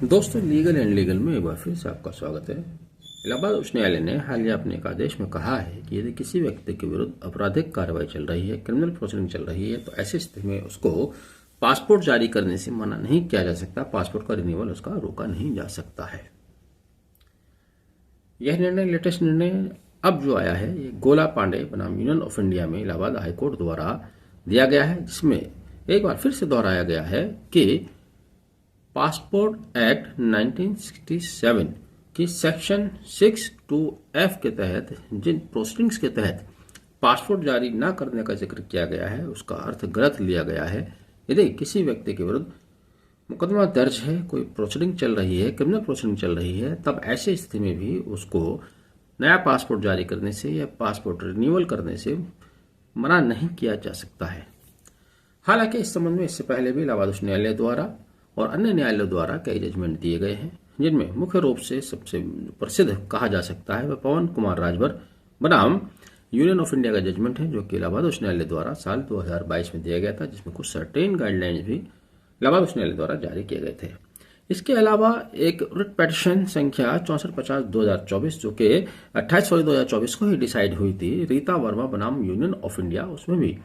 दोस्तों, legal and legal में एक बार फिर से आपका स्वागत है। इलाहाबाद उच्च न्यायालय ने हालिया अपने एक आदेश में कहा है कि यदि किसी व्यक्ति के विरुद्ध आपराधिक कार्रवाई चल रही है, क्रिमिनल प्रोसीडिंग चल रही है, तो ऐसी स्थिति में उसको पासपोर्ट जारी करने से मना नहीं किया जा सकता, पासपोर्ट का रिन्यूअल उसका रोका नहीं जा सकता है। यह निर्णय, लेटेस्ट निर्णय अब जो आया है, ये गोला पांडे बनाम यूनियन ऑफ इंडिया में इलाहाबाद हाईकोर्ट द्वारा दिया गया है, जिसमें एक बार फिर से दोहराया गया है कि पासपोर्ट एक्ट 1967 की सेक्शन 6(2)(f) के तहत जिन प्रोसीडिंग्स के तहत पासपोर्ट जारी न करने का जिक्र किया गया है, उसका अर्थ गलत लिया गया है। यदि किसी व्यक्ति के विरुद्ध मुकदमा दर्ज है, कोई प्रोसीडिंग चल रही है, क्रिमिनल प्रोसीडिंग चल रही है, तब ऐसी स्थिति में भी उसको नया पासपोर्ट जारी करने से या पासपोर्ट रिन्यूअल करने से मना नहीं किया जा सकता है। हालांकि इस संबंध में इससे पहले भी इलाहाबाद उच्च न्यायालय द्वारा और अन्य न्यायालयों द्वारा कई जजमेंट दिए गए हैं, जिनमें मुख्य रूप से सबसे प्रसिद्ध कहा जा सकता है वह पवन कुमार राजभर बनाम यूनियन ऑफ इंडिया का जजमेंट है, जो कि इलाहाबाद उच्च न्यायालय द्वारा साल 2022 में दिया गया था, जिसमें कुछ सर्टेन गाइडलाइंस भी इलाहाबाद उच्च न्यायालय द्वारा जारी किए गए थे। इसके अलावा एक रिट पेटिशन संख्या 6450/2024 जो कि 28 फरवरी 2024 को ही डिसाइड हुई थी, रीता वर्मा बनाम यूनियन ऑफ इंडिया, उसमें भी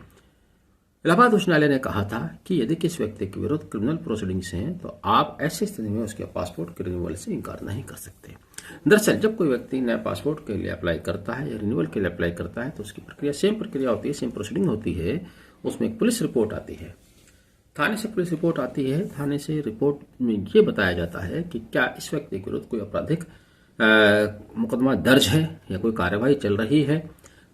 इलाहाबाद उच्च न्यायालय ने कहा था कि यदि किसी व्यक्ति के विरुद्ध क्रिमिनल प्रोसीडिंग्स हैं, तो आप ऐसी स्थिति में उसके पासपोर्ट के रिन्यूअल से इनकार नहीं कर सकते। दरअसल जब कोई व्यक्ति नया पासपोर्ट के लिए अप्लाई करता है या रिन्यूअल के लिए अप्लाई करता है, तो उसकी प्रक्रिया सेम प्रक्रिया होती है, सेम प्रोसीडिंग होती है। उसमें एक पुलिस रिपोर्ट आती है, थाने से पुलिस रिपोर्ट आती है। थाने से रिपोर्ट में ये बताया जाता है कि क्या इस व्यक्ति के विरुद्ध कोई आपराधिक मुकदमा दर्ज है या कोई कार्यवाही चल रही है।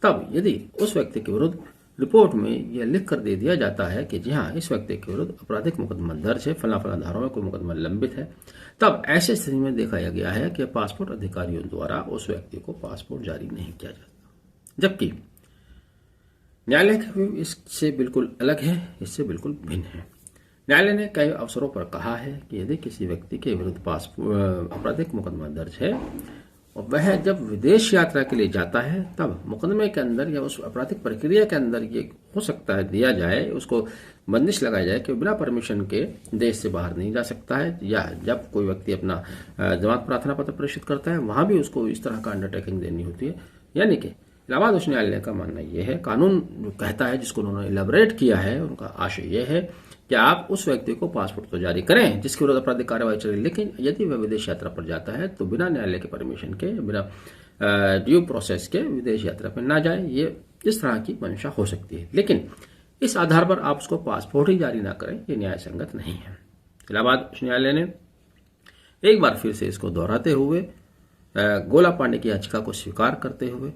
तब यदि उस व्यक्ति के विरुद्ध रिपोर्ट में यह लिख कर दे दिया जाता है कि जी हाँ, इस व्यक्ति के विरुद्ध आपराधिक मुकदमा दर्ज है, फला फला धाराओं में कोई मुकदमा लंबित है, तब ऐसी स्थिति में देखा गया है कि पासपोर्ट अधिकारियों द्वारा उस व्यक्ति को पासपोर्ट जारी नहीं किया जाता। जबकि न्यायालय का व्यू इससे बिल्कुल अलग है, इससे बिल्कुल भिन्न है। न्यायालय ने कई अवसरों पर कहा है कि यदि किसी व्यक्ति के विरुद्ध आपराधिक मुकदमा दर्ज है और वह जब विदेश यात्रा के लिए जाता है, तब मुकदमे के अंदर या उस आपराधिक प्रक्रिया के अंदर ये हो सकता है दिया जाए, उसको बंदिश लगाई जाए कि बिना परमिशन के देश से बाहर नहीं जा सकता है, या जब कोई व्यक्ति अपना जमानत प्रार्थना पत्र प्रेषित करता है, वहां भी उसको इस तरह का अंडरटेकिंग देनी होती है। यानी कि इलाहाबाद उच्च न्यायालय का मानना यह है, कानून जो कहता है, जिसको उन्होंने इलेबोरेट किया है, उनका आशय यह है कि आप उस व्यक्ति को पासपोर्ट तो जारी करें जिसके विरुद्ध आपराधिक कार्रवाई चल रही है, लेकिन यदि वह विदेश यात्रा पर जाता है तो बिना न्यायालय के परमिशन के, बिना ड्यू प्रोसेस के विदेश यात्रा पर ना जाए। ये इस तरह की मंशा हो सकती है, लेकिन इस आधार पर आप उसको पासपोर्ट ही जारी ना करें, ये न्याय संगत नहीं है। इलाहाबाद उच्च न्यायालय ने एक बार फिर से इसको दोहराते हुए गोला पांडे की याचिका को स्वीकार करते हुए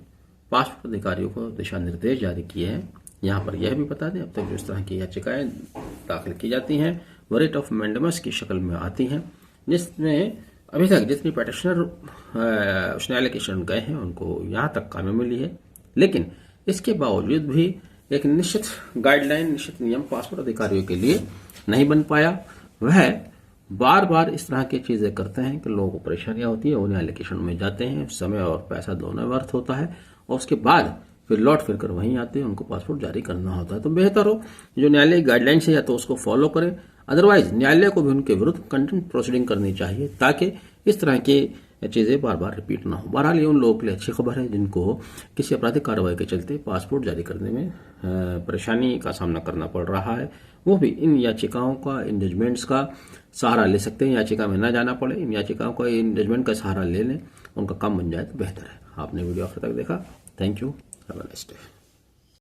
पासपोर्ट अधिकारियों को दिशा निर्देश जारी किए हैं। यहाँ पर यह भी बता दें, अब तक जो इस तरह की याचिकाएं दाखिल की जाती हैं वो रिट ऑफ मैंडेमस की शक्ल में आती हैं, जिसमें अभी तक जितनी पेटिशनर उच्च न्यायालय के शरण गए हैं उनको यहाँ तक कामयाबी मिली है। लेकिन इसके बावजूद भी एक निश्चित गाइडलाइन, निश्चित नियम पासपोर्ट अधिकारियों के लिए नहीं बन पाया। वह बार बार इस तरह की चीजें करते हैं कि लोगों को परेशानियां होती है, वो न्यायालय के शरण में जाते हैं, समय और पैसा दोनों व्यर्थ होता है, और उसके बाद फिर लौट फिर कर वहीं आते हैं, उनको पासपोर्ट जारी करना होता है। तो बेहतर हो जो न्यायालय गाइडलाइन है या तो उसको फॉलो करें, अदरवाइज न्यायालय को भी उनके विरुद्ध कंटेम्प्ट प्रोसीडिंग करनी चाहिए, ताकि इस तरह की चीजें बार बार रिपीट ना हो। बहरहाल ये उन लोगों के लिए अच्छी खबर है जिनको किसी आपराधिक कार्रवाई के चलते पासपोर्ट जारी करने में परेशानी का सामना करना पड़ रहा है, वो भी इन याचिकाओं का, इन जजमेंट्स का सहारा ले सकते हैं। याचिका में न जाना पड़े, इन याचिकाओं का, इन जजमेंट का सहारा ले लें, उनका काम बन जाए तो बेहतर है। आपने वीडियो आखिर तक देखा, thank you, have a nice day.